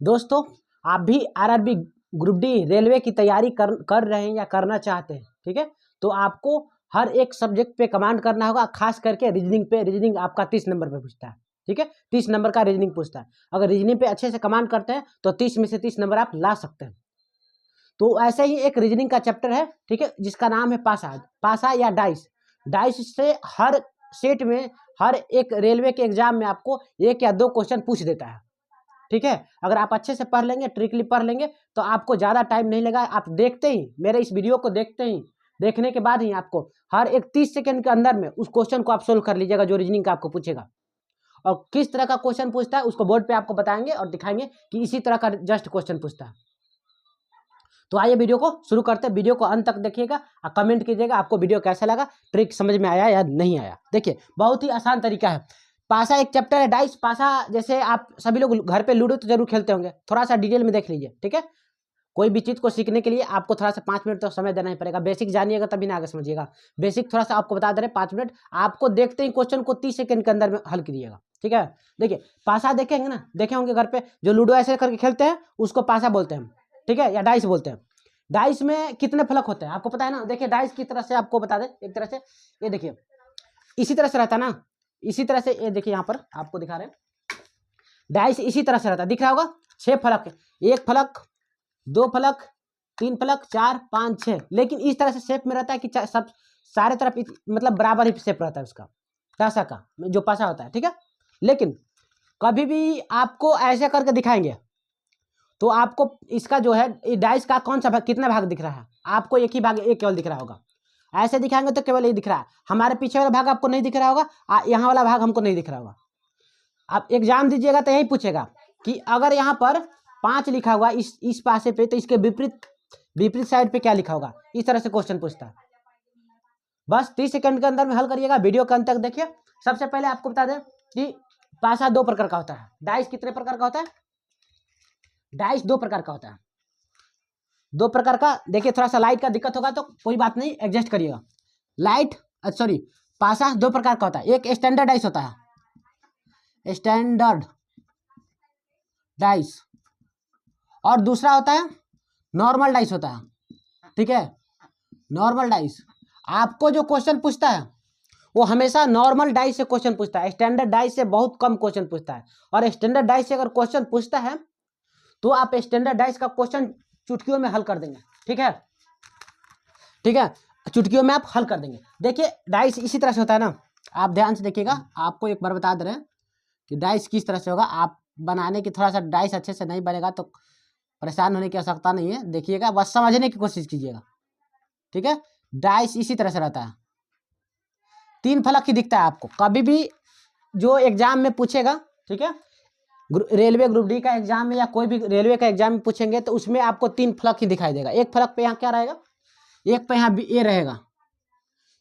दोस्तों, आप भी आरआरबी ग्रुप डी रेलवे की तैयारी कर रहे हैं या करना चाहते हैं, ठीक है, तो आपको हर एक सब्जेक्ट पे कमांड करना होगा, खास करके रीजनिंग पे। रीजनिंग आपका 30 नंबर पे पूछता है, ठीक है, 30 नंबर का रीजनिंग पूछता है। अगर रीजनिंग पे अच्छे से कमांड करते हैं तो 30 में से 30 नंबर आप ला सकते हैं। तो ऐसे ही एक रीजनिंग का चैप्टर है, ठीक है, जिसका नाम है पासा या डाइस। डाइस से हर सेट में, हर एक रेलवे के एग्जाम में आपको 1 या 2 क्वेश्चन पूछ देता है, ठीक है। अगर आप अच्छे से पढ़ लेंगे, ट्रिकली पढ़ लेंगे, तो आपको ज़्यादा टाइम नहीं लगा। आप देखते ही, मेरे इस वीडियो को देखते ही, देखने के बाद ही आपको हर एक 30 सेकंड के अंदर में उस क्वेश्चन को आप सोल्व कर लीजिएगा जो रीजनिंग का आपको पूछेगा। और किस तरह का क्वेश्चन पूछता है उसको बोर्ड पे आपको बताएंगे और दिखाएंगे कि इसी तरह का जस्ट क्वेश्चन पूछता है। तो आइए वीडियो को शुरू करते हैं। वीडियो को अंत तक देखिएगा और कमेंट कीजिएगा आपको वीडियो कैसा लगा, ट्रिक समझ में आया या नहीं आया। देखिए, बहुत ही आसान तरीका है। पासा एक चैप्टर है, डाइस पासा। जैसे आप सभी लोग घर पे लूडो तो जरूर खेलते होंगे, थोड़ा सा डिटेल में देख लीजिए, ठीक है। कोई भी चीज़ को सीखने के लिए आपको थोड़ा सा 5 मिनट तो समय देना ही पड़ेगा। बेसिक जानिएगा तभी ना आगे समझिएगा। बेसिक थोड़ा सा आपको बता दे रहे, 5 मिनट आपको देखते ही क्वेश्चन को 30 सेकंड के अंदर में हल कीजिएगा, ठीक है। देखिए, पासा देखेंगे ना, देखे होंगे घर पे जो लूडो ऐसे करके खेलते हैं उसको पासा बोलते हैं, ठीक है, या डाइस बोलते हैं। डाइस में कितने फलक होते हैं आपको पता है ना। देखिए, डाइस की तरह से आपको बता दें, एक तरह से ये देखिए इसी तरह से रहता है ना, इसी तरह से। ये देखिए यहाँ पर आपको दिखा रहे हैं, डाइस इसी तरह से रहता है, दिख रहा होगा। 6 फलक, 1 फलक, 2 फलक, 3 फलक, 4, 5, 6। लेकिन इस तरह से शेप में रहता है कि सब सारे तरफ मतलब बराबर ही शेप रहता है उसका, पासा का जो पासा होता है, ठीक है। लेकिन कभी भी आपको ऐसे करके दिखाएंगे तो आपको इसका जो है डाइस का कौन सा भाग, कितना भाग दिख रहा है आपको, एक ही भाग, एक केवल दिख रहा होगा। ऐसे दिखाएंगे तो केवल ये दिख रहा है, हमारे पीछे वाला भाग आपको नहीं दिख रहा होगा, यहाँ वाला भाग हमको नहीं दिख रहा होगा। आप एग्जाम दीजिएगा तो यही पूछेगा कि अगर यहाँ पर 5 लिखा हुआ इस पासे पे, तो इसके विपरीत साइड पे क्या लिखा होगा। इस तरह से क्वेश्चन पूछता है। बस 30 सेकंड के अंदर में हल करिएगा। वीडियो के अंत तक देखिए। सबसे पहले आपको बता दें कि पासा 2 प्रकार का होता है। डाइस कितने प्रकार का होता है? डाइस 2 प्रकार का होता है। 2 प्रकार का। देखिए, थोड़ा सा लाइट का दिक्कत होगा तो कोई बात नहीं, एडजस्ट करिएगा। पासा 2 प्रकार का होता है। एक स्टैंडर्ड डाइस होता है, स्टैंडर्ड डाइस, और दूसरा होता है नॉर्मल डाइस होता है, ठीक है। नॉर्मल डाइस आपको जो क्वेश्चन पूछता है वो हमेशा नॉर्मल डाइस से क्वेश्चन पूछता है, स्टैंडर्ड डाइस से बहुत कम क्वेश्चन पूछता है। और स्टैंडर्ड डाइस से अगर क्वेश्चन पूछता है तो आप स्टैंडर्ड डाइस का क्वेश्चन चुटकियों में हल कर देंगे, ठीक है, ठीक है, चुटकियों में आप हल कर देंगे। देखिए, डाइस इसी तरह से होता है ना, आप ध्यान से देखिएगा। आपको एक बार बता दे रहे हैं कि डाइस किस तरह से होगा। आप बनाने की थोड़ा सा डाइस अच्छे से नहीं बनेगा तो परेशान होने की आवश्यकता नहीं है, देखिएगा, बस समझने की कोशिश कीजिएगा, ठीक है। डाइस इसी तरह से रहता है, 3 फलक ही दिखता है आपको कभी भी जो एग्जाम में पूछेगा, ठीक है। रेलवे ग्रुप डी का एग्जाम में या कोई भी रेलवे का एग्जाम में पूछेंगे तो उसमें आपको 3 फलक ही दिखाई देगा। एक फलक पे यहाँ क्या रहेगा, एक पे यहाँ ए रहेगा,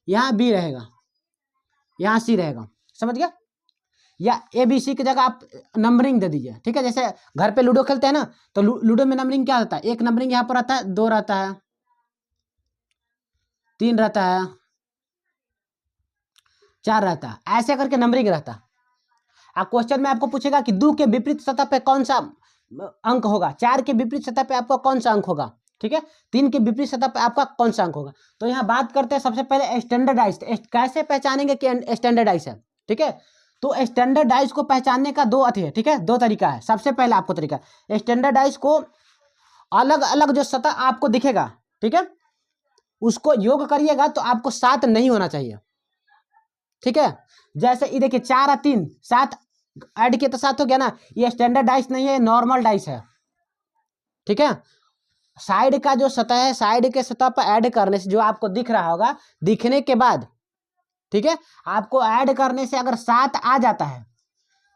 यहाँ बी रहेगा, यहाँ सी रहेगा, समझ गया। या ABC की जगह आप नंबरिंग दे दीजिए, ठीक है। जैसे घर पे लूडो खेलते हैं ना, तो लूडो में नंबरिंग क्या होता है, एक नंबरिंग यहाँ पर आता है, 2 रहता है, 3 रहता है, 4 रहता है, ऐसे करके नंबरिंग रहता है। अब क्वेश्चन में आपको पूछेगा कि 2 के विपरीत सतह पे कौन सा अंक होगा, 4 के विपरीत सतह पे आपका कौन सा अंक होगा, ठीक है, 3 के विपरीत सतह पे आपका कौन सा अंक होगा। तो यहाँ बात करते हैं सबसे पहले स्टैंडर्डाइज। कैसे पहचानेंगे कि स्टैंडर्डाइज है, ठीक है। तो स्टैंडर्डाइज को पहचानने का 2 अथी है, ठीक है, 2 तरीका है। सबसे पहले आपको तरीका, स्टैंडर्डाइज को अलग अलग जो सतह आपको दिखेगा, ठीक है, उसको योग करिएगा तो आपको 7 नहीं होना चाहिए, ठीक है। जैसे ये देखिए 4 और 3, 7 ऐड किया तो 7 हो गया ना। ये स्टैंडर्ड डाइस नहीं है, नॉर्मल डाइस है, ठीक है। साइड का जो सतह है, साइड के सतह पर ऐड करने से जो आपको दिख रहा होगा, दिखने के बाद, ठीक है, आपको ऐड करने से अगर 7 आ जाता है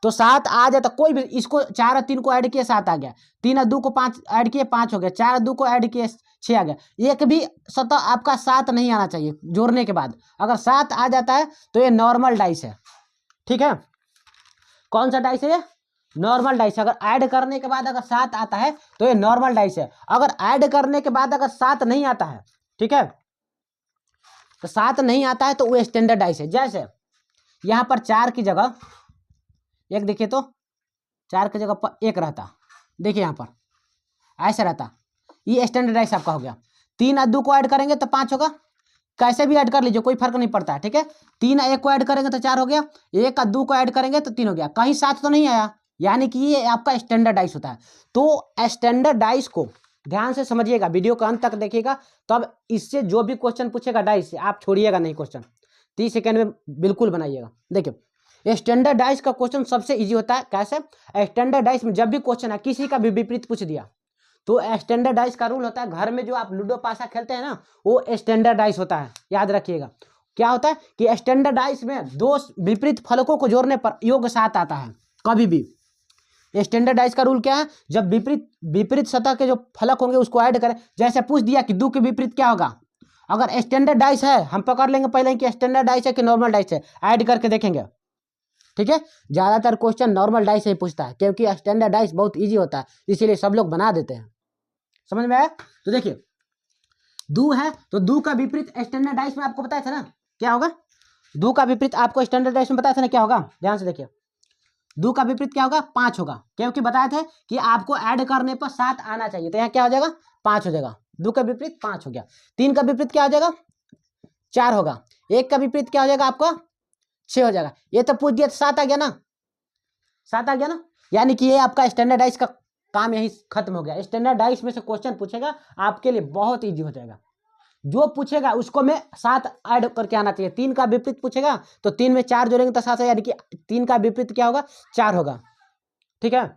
तो 7 आ जाता, कोई भी इसको 4 और 3 को ऐड किए 7 आ गया, 3 और 2 को 5 ऐड किए 5 हो गया, 4 और 2 को ऐड किए 6 आ गया। एक भी सतह आपका 7 नहीं आना चाहिए जोड़ने के बाद। अगर 7 आ जाता है तो ये नॉर्मल डाइस है, ठीक है। कौन सा डाइस है ये? नॉर्मल डाइस है। अगर ऐड करने के बाद अगर 7 आता है तो ये नॉर्मल डाइस है। अगर ऐड करने के बाद अगर 7 नहीं आता है, ठीक है, तो 7 नहीं आता है तो वो स्टैंडर्ड डाइस है। जैसे यहाँ पर 4 की जगह एक देखिए तो 4 की जगह पर 1 रहता, देखिए यहाँ पर ऐसा रहता, ये स्टैंडर्ड डाइस आपका हो गया। 3 और 2 को ऐड करेंगे तो 5 होगा, कैसे भी ऐड कर लीजिए कोई फर्क नहीं पड़ता है, ठीक है। 3 और 1 को ऐड करेंगे तो 4 हो गया, 1 और 2 को ऐड करेंगे तो 3 हो गया, कहीं 7 तो नहीं आया, यानी कि ये आपका स्टैंडर्ड डाइस होता है। तो स्टैंडर्ड डाइस को ध्यान से समझिएगा, वीडियो का अंत तक देखिएगा, तब इससे जो भी क्वेश्चन पूछेगा डाइस से आप छोड़िएगा नहीं, क्वेश्चन 30 सेकेंड में बिल्कुल बनाइएगा। देखिए स्टैंडर्ड डाइस का क्वेश्चन सबसे ईजी होता है। कैसे? स्टैंडर्ड डाइस में जब भी क्वेश्चन है किसी का भी विपरीत पूछ दिया तो स्टैंडर्ड डाइस का रूल होता है, घर में जो आप लूडो पासा खेलते हैं ना वो स्टैंडर्ड डाइस होता है, याद रखिएगा। क्या होता है कि स्टैंडर्ड डाइस में 2 विपरीत फलकों को जोड़ने पर योग 7 आता है कभी भी। स्टैंडर्ड डाइस का रूल क्या है? जब विपरीत सतह के जो फलक होंगे उसको ऐड करें। जैसे पूछ दिया कि 2 के विपरीत क्या होगा, अगर स्टैंडर्ड डाइस है हम पकड़ लेंगे पहले कि स्टैंडर्ड डाइस है कि नॉर्मल डाइस है, ऐड करके देखेंगे, ठीक है। ज्यादातर क्वेश्चन नॉर्मल डाइस से ही पूछता है क्योंकि स्टैंडर्ड डाइस बहुत ईजी होता है, इसीलिए सब लोग बना देते हैं। समझ में आया? तो देखिए 2 है तो 2 का विपरीत स्टैंडर्ड डाइस में आपको बताया था ना क्या होगा, 2 का विपरीत आपको स्टैंडर्ड डाइस में बताया था ना क्या होगा, ध्यान से देखिए 2 का विपरीत क्या होगा, 5 होगा, क्योंकि बताया था कि आपको ऐड करने पर 7 आना चाहिए, तो यहाँ क्या हो जाएगा 5 हो जाएगा। 2 का विपरीत 5 हो गया। 3 का विपरीत क्या हो जाएगा 4 होगा। 1 का विपरीत क्या हो जाएगा आपका 6 हो जाएगा। ये तो पूछ दिया 7 आ गया ना, 7 आ गया ना, यानी कि ये आपका स्टैंडर्ड डाइस का काम यही खत्म हो गया। स्टैंडर्ड डाइस में से क्वेश्चन पूछेगा आपके लिए बहुत ईजी हो जाएगा, जो पूछेगा उसको में 7 ऐड करके आना चाहिए। 3 का विपरीत पूछेगा तो 3 में 4 जोड़ेंगे तो 7 है, यानी कि 3 का विपरीत क्या होगा 4 होगा, ठीक है।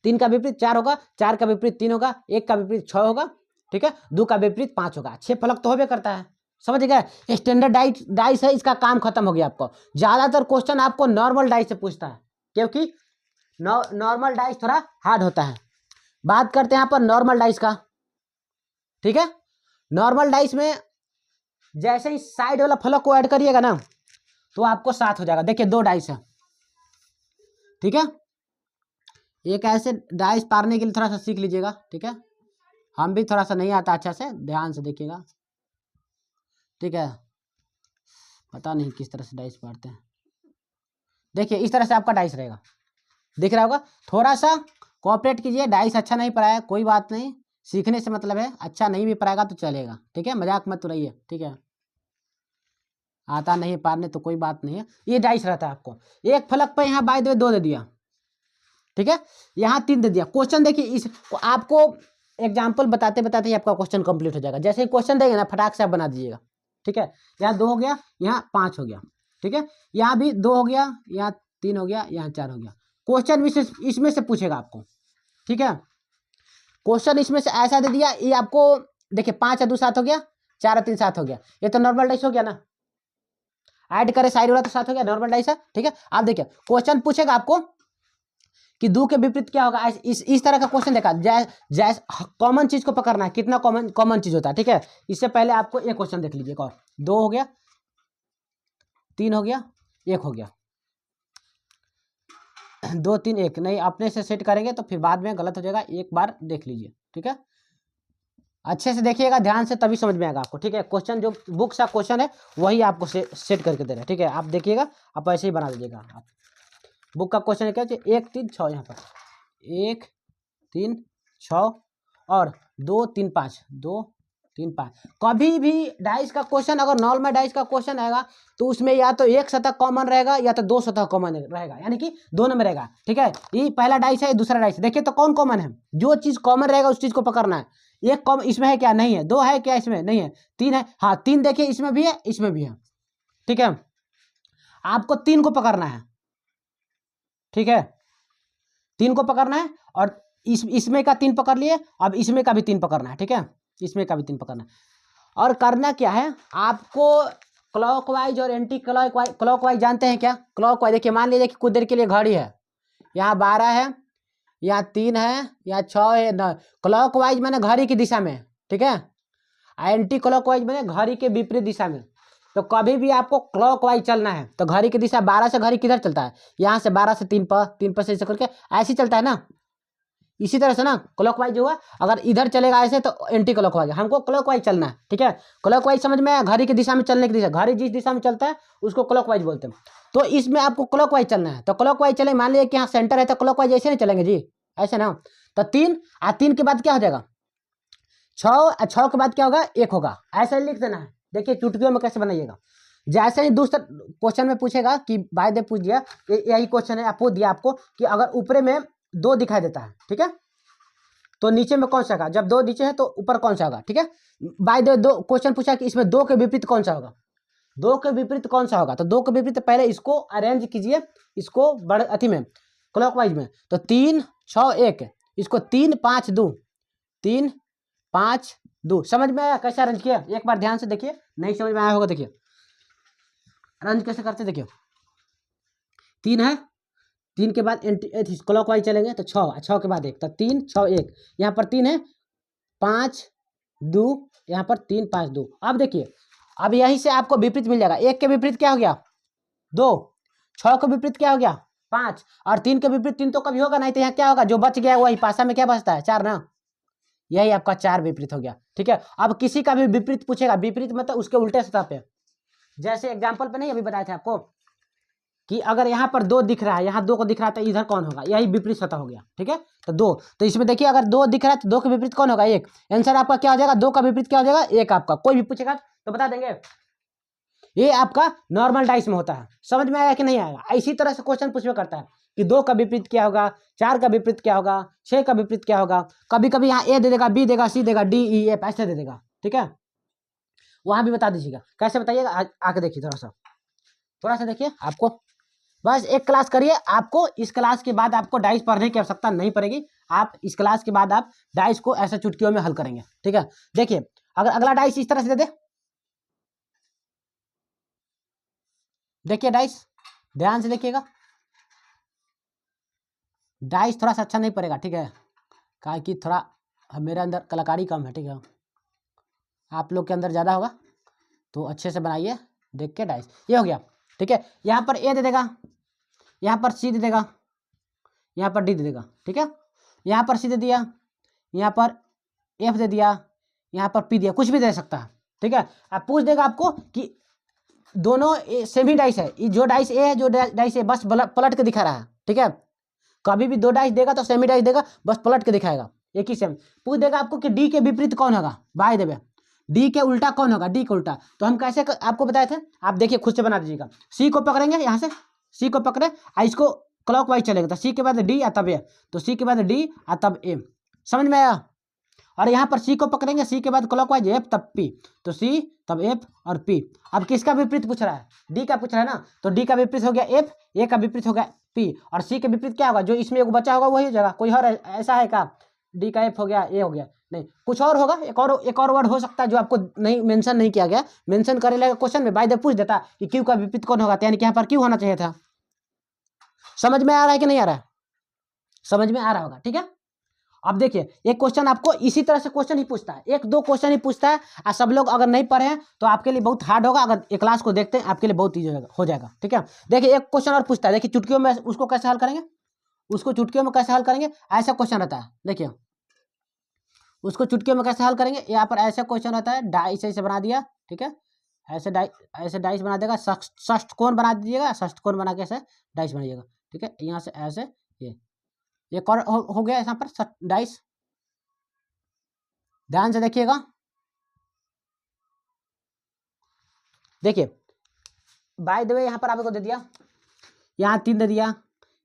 3 का विपरीत 4 होगा, 4 का विपरीत 3 होगा, 1 का विपरीत 6 होगा, ठीक है। 2 का विपरीत 5 होगा। 6 फलक तो होबे करता है, समझ गए। स्टैंडर्ड डाइस है, इसका काम खत्म हो गया। आपको ज्यादातर क्वेश्चन आपको नॉर्मल डाइस से पूछता है क्योंकि नॉर्मल डाइस थोड़ा हार्ड होता है। बात करते हैं यहाँ पर नॉर्मल डाइस का, ठीक है। नॉर्मल डाइस में जैसे ही साइड वाला फलक को ऐड करिएगा ना तो आपको 7 हो जाएगा। देखिए 2 डाइस है, ठीक है। एक ऐसे डाइस पारने के लिए थोड़ा सा सीख लीजिएगा, ठीक है। हम भी थोड़ा सा नहीं आता अच्छा से, ध्यान से देखिएगा, ठीक है। पता नहीं किस तरह से डाइस पारते हैं। देखिए इस तरह से आपका डाइस रहेगा, दिख रहा होगा। थोड़ा सा कोऑपरेट कीजिए, डाइस अच्छा नहीं पढ़ाया कोई बात नहीं, सीखने से मतलब है, अच्छा नहीं भी पढ़ाएगा तो चलेगा, ठीक है। मजाक मत उड़ाइए, ठीक है। आता नहीं पारने तो कोई बात नहीं है, ये डाइस रहता है। आपको एक फलक पर यहाँ बाय द वे 2 दे दिया, ठीक है, यहाँ 3 दे दिया। क्वेश्चन देखिए इस आपको एग्जाम्पल बताते बताते ही आपका क्वेश्चन कंप्लीट हो जाएगा। जैसे क्वेश्चन देंगे ना फटाक से आप बना दीजिएगा, ठीक है। यहाँ 2 हो गया, यहाँ 5 हो गया, ठीक है। यहाँ भी 2 हो गया, यहाँ 3 हो गया, यहाँ 4 हो गया। क्वेश्चन इसमें से पूछेगा आपको, ठीक है। क्वेश्चन इसमें से ऐसा दे दिया, ये आपको देखिए 5 और 2 7 हो गया, 4 और 3 7 हो गया, ये तो नॉर्मल डाइस हो गया ना। ऐड करे साइड वाला तो 7 हो गया, नॉर्मल डाइस है, ठीक है। आप देखिए क्वेश्चन पूछेगा आपको कि 2 के विपरीत क्या होगा, इस तरह का क्वेश्चन देखा। जैसे कॉमन चीज को पकड़ना है, कितना कॉमन चीज होता है, ठीक है। इससे पहले आपको एक क्वेश्चन देख लीजिए, और 2 हो गया, 3 हो गया, 1 हो गया, 2 3 1 नहीं, अपने से सेट करेंगे तो फिर बाद में गलत हो जाएगा। एक बार देख लीजिए, ठीक है, अच्छे से देखिएगा ध्यान से, तभी समझ में आएगा आपको, ठीक है। क्वेश्चन जो बुक का क्वेश्चन है वही आपको सेट करके दे रहे हैं, ठीक है। आप देखिएगा, आप ऐसे ही बना दीजिएगा। आप बुक का क्वेश्चन क्या है, 1 3 6 यहाँ पर 1 3 6 और 2 3 5 2 3 5। कभी भी डाइस का क्वेश्चन अगर नॉर्मल डाइस का क्वेश्चन आएगा तो उसमें या तो एक सतह कॉमन रहेगा या तो 2 सतह कॉमन रहेगा, यानी कि दोनों में रहेगा, ठीक है। ये पहला डाइस है, दूसरा डाइस है। देखिए तो कौन कॉमन है, जो चीज कॉमन रहेगा उस चीज को पकड़ना है। एक कॉमन इसमें है क्या, नहीं है। 2 है क्या, इसमें नहीं है। 3 है, हाँ 3 देखिए इसमें भी है, इसमें भी है, ठीक है। आपको 3 को पकड़ना है, ठीक है। 3 को पकड़ना है और इसमें का 3 पकड़ लिए, अब इसमें का भी 3 पकड़ना है, ठीक है। इसमें का भी 3 पकड़ना है। और करना क्या है आपको, क्लॉकवाइज और एंटी क्लॉकवाइज जानते हैं क्या। क्लॉकवाइज देखिए, मान लीजिए कि कुछ देर के लिए घड़ी है, यहाँ 12 है, यहाँ 3 है, यहाँ 6 है, न क्लॉकवाइज मैंने घड़ी की दिशा में, ठीक है। एंटी क्लॉकवाइज मैंने घड़ी के विपरीत दिशा में। तो कभी भी आपको क्लॉकवाइज चलना है तो घड़ी की दिशा 12 से घड़ी किधर चलता है, यहाँ से 12 से 3 पर, 3 पर से ऐसे करके ऐसे चलता है ना, इसी तरह से ना क्लॉकवाइज हुआ। अगर इधर चलेगा ऐसे तो एंटी क्लॉकवाइज, हमको क्लॉकवाइज चलना है, ठीक है। क्लॉकवाइज समझ में, घड़ी की दिशा में चलने की दिशा, घड़ी जिस दिशा में चलता है उसको क्लॉकवाइज बोलते हैं। तो इसमें आपको क्लॉकवाइज चलना है, तो क्लॉकवाइज चले, मान लीजिए कि यहाँ सेंटर है तो क्लॉकवाइज ऐसे नहीं चलेंगे जी, ऐसे ना। तो 3 के बाद क्या हो जाएगा 6 के बाद क्या होगा 1 होगा, ऐसे लिख देना है। देखिए चुटकियों में कैसे बनाइएगा। जैसे ही दूसरा क्वेश्चन में पूछेगा कि बाय द पूछ दिया, यही क्वेश्चन है, आप पूछ दिया आपको कि अगर ऊपरे में 2 दिखाई देता है, ठीक है, तो नीचे में कौन सा होगा, जब 2 नीचे है तो ऊपर कौन सा होगा, ठीक है। बाय द 2 क्वेश्चन पूछा कि इसमें 2 के विपरीत कौन सा होगा, 2 के विपरीत कौन सा होगा, तो 2 के विपरीत पहले इसको अरेंज कीजिए, इसको बड़े अति में क्लॉकवाइज में। तो 3 6 1, इसको 3 5 2, 3 5 2, समझ में आया कैसे अरेंज किया, एक बार ध्यान से देखिए, नहीं समझ में आया होगा देखिए अरेंज कैसे करते, देखिए 3 है, 3 के बाद क्लॉकवाइज चलेंगे तो 6 के बाद 1, तो 3 6 1, यहाँ पर 3 है 5 2, यहाँ पर 3 5 2। अब देखिए अब यहीं से आपको विपरीत मिल जाएगा, 1 के विपरीत क्या हो गया 2, 6 के विपरीत क्या हो गया 5, और 3 के विपरीत 3 तो कभी होगा नहीं, तो यहाँ क्या होगा जो बच गया वही पासा में क्या बचता है 4 ना, यही आपका 4 विपरीत हो गया, ठीक है। अब किसी का भी विपरीत पूछेगा, विपरीत मतलब उसके उल्टे सतह पे, जैसे एग्जाम्पल पे नहीं अभी बताया था आपको कि अगर यहाँ पर 2 दिख रहा है, यहाँ 2 को दिख रहा है, तो इधर कौन होगा, यही विपरीत सतह हो गया, ठीक है। तो 2, तो इसमें देखिए अगर 2 दिख रहा है तो 2 के विपरीत कौन होगा 1, आंसर आपका क्या हो जाएगा 2 का विपरीत क्या हो जाएगा 1 आपका, कोई भी पूछेगा तो बता देंगे। ये आपका नॉर्मल डाइस में होता है, समझ में आया कि नहीं आएगा, इसी तरह से क्वेश्चन पूछवे करता है कि 2 का विपरीत क्या होगा, 4 का विपरीत क्या होगा, 6 का विपरीत क्या होगा, कभी कभी यहाँ ए दे देगा, बी देगा, सी देगा, डी ई एफ ऐसे दे देगा, ठीक है। वहां भी बता दीजिएगा कैसे बताइएगा, आके देखिए थोड़ा सा देखिए, आपको बस एक क्लास करिए, आपको इस क्लास के बाद आपको डाइस पढ़ने की आवश्यकता नहीं पड़ेगी, आप इस क्लास के बाद आप डाइस को ऐसे चुटकियों में हल करेंगे, ठीक है। देखिए अगर अगला डाइस इस तरह से दे दे, देखिए डाइस ध्यान से देखिएगा, डाइस थोड़ा सा अच्छा नहीं पड़ेगा, ठीक है, कहा कि थोड़ा मेरे अंदर कलाकारी कम है, ठीक है, आप लोग के अंदर ज़्यादा होगा, तो अच्छे से बनाइए देख के डाइस। ये हो गया, ठीक है, यहाँ पर ए दे देगा, यहाँ पर सी दे देगा, यहाँ पर डी दे देगा, ठीक है, यहाँ पर सी दे दिया, यहाँ पर एफ दे दिया, यहाँ पर पी दिया, कुछ भी दे सकता है, ठीक है। अब पूछ देगा आपको कि दोनों सेम ही डाइस है, जो डाइस ए है जो डाइस ए बस पलट के दिखा रहा है, ठीक है, कभी भी 2 डाइस देगा तो सेमी डाइस देगा, बस पलट के दिखाएगा एक ही सेम। पूछ देगा आपको कि डी के विपरीत कौन होगा, बाय द वे डी के उल्टा कौन होगा, डी के उल्टा, तो हम कैसे आपको बताए थे, आप देखिए खुद से बना दीजिएगा। सी को पकड़ेंगे, यहाँ से सी को पकड़े इसको क्लॉकवाइज चलेगा, तो सी के बाद डी या तब ए, तो सी के बाद डी या तब ए, समझ में आया। और यहाँ पर सी को पकड़ेंगे, सी के बाद क्लॉकवाइज एफ तब पी, तो सी तब एफ और पी। अब किसका विपरीत पूछ रहा है, डी का पूछ रहा है ना, तो डी का विपरीत हो गया एफ, ए का विपरीत हो गया पी, और सी के विपरीत क्या होगा, जो इसमें एक बचा होगा वही हो जाएगा, कोई और ऐसा है क्या, डी का एफ हो गया ए हो गया, नहीं कुछ और होगा, एक और वर्ड हो सकता है जो आपको नहीं मेंशन नहीं किया गया, मेंशन करे लगा क्वेश्चन में बाय द पूछ देता कि क्यू का विपरीत कौन होगा, यानी कि यहाँ पर क्यू होना चाहिए था। समझ में आ रहा है कि नहीं आ रहा है, समझ में आ रहा होगा, ठीक है। अब देखिए एक क्वेश्चन आपको इसी तरह से क्वेश्चन ही पूछता है, 1-2 क्वेश्चन ही पूछता है, और सब लोग अगर नहीं पढ़े हैं तो आपके लिए बहुत हार्ड होगा, अगर एक क्लास को देखते हैं आपके लिए बहुत ईजी हो जाएगा, ठीक है। देखिए एक क्वेश्चन और पूछता है, देखिए चुटकियों में उसको कैसे हल करेंगे, उसको चुटकियों में कैसे हल करेंगे, ऐसा क्वेश्चन रहता है, देखिए उसको चुटकियों में कैसे हल करेंगे, यहाँ पर ऐसा क्वेश्चन रहता है, डाइस ऐसे बना दिया, ठीक है, ऐसे डाइस बना देगा, षष्ठकोण बना दीजिएगा, षष्ठकोण बना के ऐसे डाइस बनाइएगा, ठीक है, यहाँ से ऐसे ये एक और हो गया यहाँ पर डाइस, ध्यान से देखिएगा, देखिए बाय द वे यहाँ पर आपको दे दिया, यहाँ 3 दे दिया,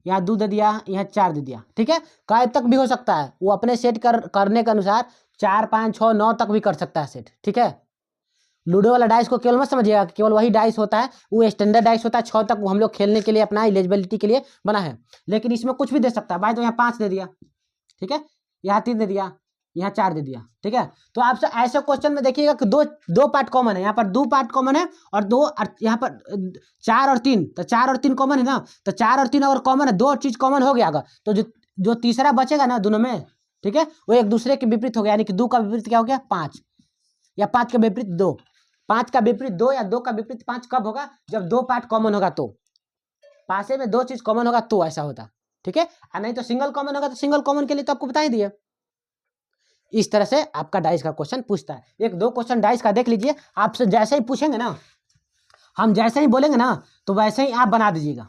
यहाँ 2 दे दिया, यहाँ 4 दे दिया, ठीक है, काय तक भी हो सकता है, वो अपने सेट करने के अनुसार 4 5 6 9 तक भी कर सकता है सेट, ठीक है। लूडो वाला डाइस को केवल मत समझिएगा, केवल वही डाइस होता है, वो स्टैंडर्ड डाइस होता है, 6 तक वो हम लोग खेलने के लिए अपना एलिजिबिलिटी के लिए बना है, लेकिन इसमें कुछ भी दे सकता है। बाय तो यहाँ 5 दे दिया, ठीक है, यहाँ 3 दे दिया, यहाँ 4 दे दिया, ठीक है। तो आपसे ऐसे क्वेश्चन में देखिएगा कि दो पार्ट कॉमन है, यहाँ पर 2 पार्ट कॉमन है, और यहाँ पर 4 और 3, तो 4 और 3 कॉमन है ना, तो 4 और 3 अगर कॉमन है, 2 चीज कॉमन हो गया अगर, तो जो तीसरा बचेगा ना दोनों में, ठीक है, वो एक दूसरे के विपरीत हो गया, यानी कि 2 का विपरीत क्या हो गया 5, या 5 का विपरीत 2, 5 का विपरीत 2 या 2 का विपरीत 5 कब होगा, जब 2 पार्ट कॉमन होगा, तो पासे में 2 चीज कॉमन होगा तो ऐसा होता, ठीक है, और नहीं तो सिंगल कॉमन होगा, तो सिंगल कॉमन के लिए तो आपको बता ही दिए। इस तरह से आपका डाइस का क्वेश्चन पूछता है। 1-2 क्वेश्चन डाइस का देख लीजिए, आपसे जैसे ही पूछेंगे ना, हम जैसे ही बोलेंगे ना, तो वैसे ही आप बना दीजिएगा,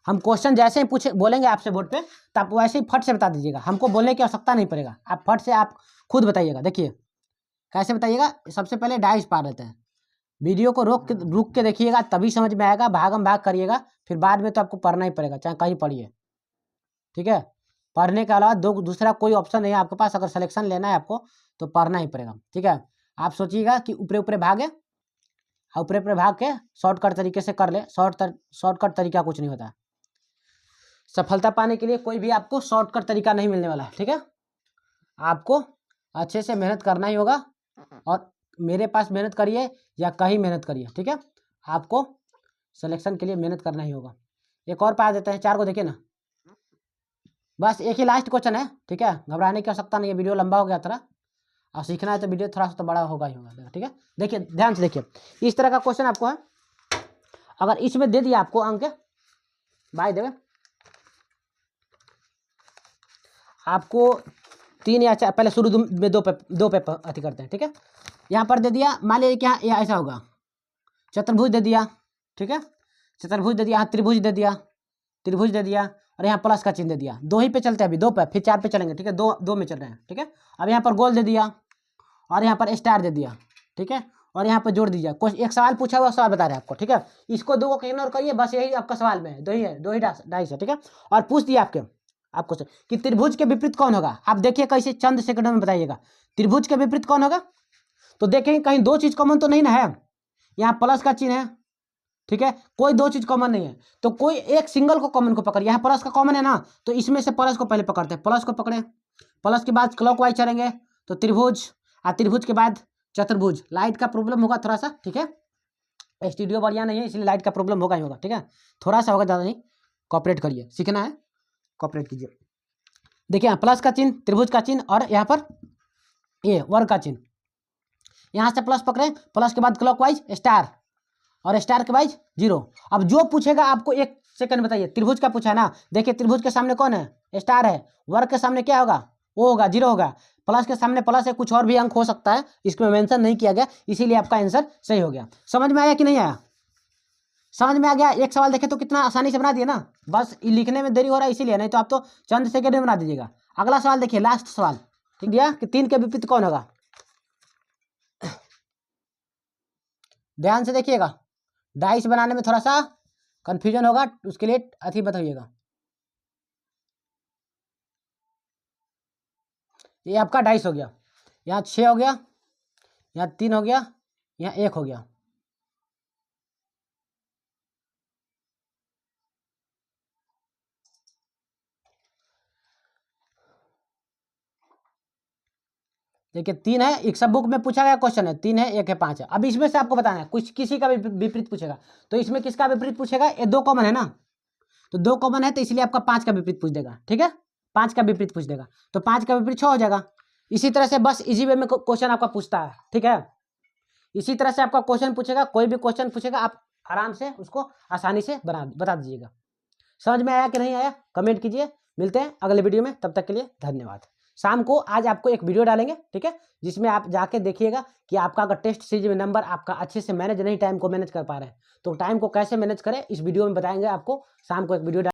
हम क्वेश्चन जैसे ही पूछे बोलेंगे आपसे बोर्ड पे, तो आप वैसे ही फट से बता दीजिएगा, हमको बोलने की आवश्यकता नहीं पड़ेगा, आप फट से आप खुद बताइएगा। देखिए कैसे बताइएगा, सबसे पहले डाइस पा लेते हैं, वीडियो को रुक के देखिएगा तभी समझ में आएगा, भागम भाग करिएगा फिर बाद में तो आपको पढ़ना ही पड़ेगा, चाहे कहीं पढ़िए, ठीक है। पढ़ने के अलावा दूसरा कोई ऑप्शन नहीं है आपके पास, अगर सिलेक्शन लेना है आपको तो पढ़ना ही पड़ेगा, ठीक है। आप सोचिएगा कि ऊपरे ऊपरे भागे, ऊपरे ऊपरे भाग के शॉर्टकट तरीके से कर ले, शॉर्टकट तरीका कुछ नहीं होता। सफलता पाने के लिए कोई भी आपको शॉर्टकट तरीका नहीं मिलने वाला है, ठीक है। आपको अच्छे से मेहनत करना ही होगा, और मेरे पास मेहनत करिए या कहीं मेहनत करिए, ठीक है। आपको सिलेक्शन के लिए मेहनत करना ही होगा। एक और पा देते हैं, 4 को देखिए ना, बस एक ही लास्ट क्वेश्चन है, ठीक है। घबराने की आवश्यकता नहीं है, वीडियो लंबा हो गया थोड़ा, और सीखना है तो वीडियो थोड़ा सा तो बड़ा होगा ही होगा, ठीक है। देखिए ध्यान से देखिए, इस तरह का क्वेश्चन आपको है, अगर इसमें दे दिया आपको अंक बाय द वे, आपको 3 या 4, पहले शुरू में दो पेपर अति करते हैं, ठीक है। यहाँ पर दे दिया, मान लीजिए क्या ये ऐसा होगा, चतुर्भुज दे दिया, ठीक है, चतुर्भुज दे दिया, यहाँ त्रिभुज दे दिया, त्रिभुज दे दिया, और यहाँ प्लस का चिन्ह दे दिया। 2 ही पे चलते हैं अभी, 2 पे, फिर 4 पे चलेंगे, ठीक है। 2 में चल रहे हैं, ठीक है। अब यहाँ पर गोल दे दिया, और यहाँ पर स्टार दे दिया, ठीक है, और यहाँ पर जोड़ दीजिए। कुछ एक सवाल पूछा हुआ, सवाल बता रहे हैं आपको, ठीक है। इसको 2 को इग्नोर करिए, बस यही आपका सवाल में है, 2 ही है, 2 ही डाइस है, ठीक है। और पूछ दिया आपको कि त्रिभुज के विपरीत कौन होगा। आप देखिए कैसे चंद सेकंड में बताइएगा, त्रिभुज के विपरीत कौन होगा। तो देखेंगे कहीं 2 चीज कॉमन तो नहीं ना है, यहाँ प्लस का चिन्ह है, ठीक है, कोई 2 चीज कॉमन नहीं है, तो कोई एक सिंगल को कॉमन को पकड़िए। यहाँ प्लस का कॉमन है ना, तो इसमें से प्लस को पहले पकड़ते हैं, प्लस को पकड़े, प्लस के बाद क्लॉकवाइज चलेंगे तो त्रिभुज, और त्रिभुज के बाद चतुर्भुज। लाइट का प्रॉब्लम होगा थोड़ा सा, ठीक है, स्टूडियो बढ़िया नहीं है इसलिए लाइट का प्रॉब्लम होगा ही होगा, ठीक है, थोड़ा सा होगा, ज़्यादा नहीं, कॉपरेट करिए, सीखना है कॉपरेट कीजिए। देखिए प्लस का चिन्ह, त्रिभुज का चिन्ह, और यहाँ पर ये वर्ग का चिन्ह, यहाँ से प्लस पकड़े, प्लस के बाद क्लॉकवाइज स्टार, और स्टार के वाइज 0। अब जो पूछेगा आपको 1 सेकंड बताइए, त्रिभुज का पूछा है ना, देखिए त्रिभुज के सामने कौन है, स्टार है, वर्ग के सामने क्या होगा, वो होगा 0 होगा, प्लस के सामने प्लस है, कुछ और भी अंक हो सकता है, इसमें मेंशन नहीं किया गया, इसीलिए आपका आंसर सही हो गया। समझ में आया कि नहीं आया, समझ में आ गया। एक सवाल देखे तो कितना आसानी से बना दिया ना, बस लिखने में देरी हो रहा है इसीलिए, नहीं तो आप तो चंद सेकंड में बना दीजिएगा। अगला सवाल देखिए, लास्ट सवाल, ठीक दिया कि 3 के विपरीत कौन होगा। ध्यान से देखिएगा, डाइस बनाने में थोड़ा सा कंफ्यूजन होगा, उसके लिए अथी बताइएगा। ये आपका डाइस हो गया, यहाँ 6 हो गया, यहाँ 3 हो गया, यहाँ 1 हो गया। देखिए 3 है, एक सब बुक में पूछा गया क्वेश्चन है, 3 है, 1 है, 5 है। अब इसमें से आपको बताना है, कुछ किसी का विपरीत पूछेगा, तो इसमें किसका विपरीत पूछेगा, ये 2 कॉमन है ना, तो 2 कॉमन है, तो इसलिए आपका 5 का विपरीत पूछ देगा, ठीक है, 5 का विपरीत पूछ देगा, तो 5 का विपरीत 6 हो जाएगा। इसी तरह से बस इजी वे में क्वेश्चन आपका पूछता है, ठीक है। इसी तरह से आपका क्वेश्चन पूछेगा, कोई भी क्वेश्चन पूछेगा, आप आराम से उसको आसानी से बता दीजिएगा। समझ में आया कि नहीं आया, कमेंट कीजिए। मिलते हैं अगले वीडियो में, तब तक के लिए धन्यवाद। शाम को आज आपको एक वीडियो डालेंगे, ठीक है, जिसमें आप जाके देखिएगा कि आपका अगर टेस्ट सीरीज में नंबर आपका अच्छे से मैनेज नहीं, टाइम को मैनेज कर पा रहे हैं, तो टाइम को कैसे मैनेज करें, इस वीडियो में बताएंगे आपको। शाम को एक वीडियो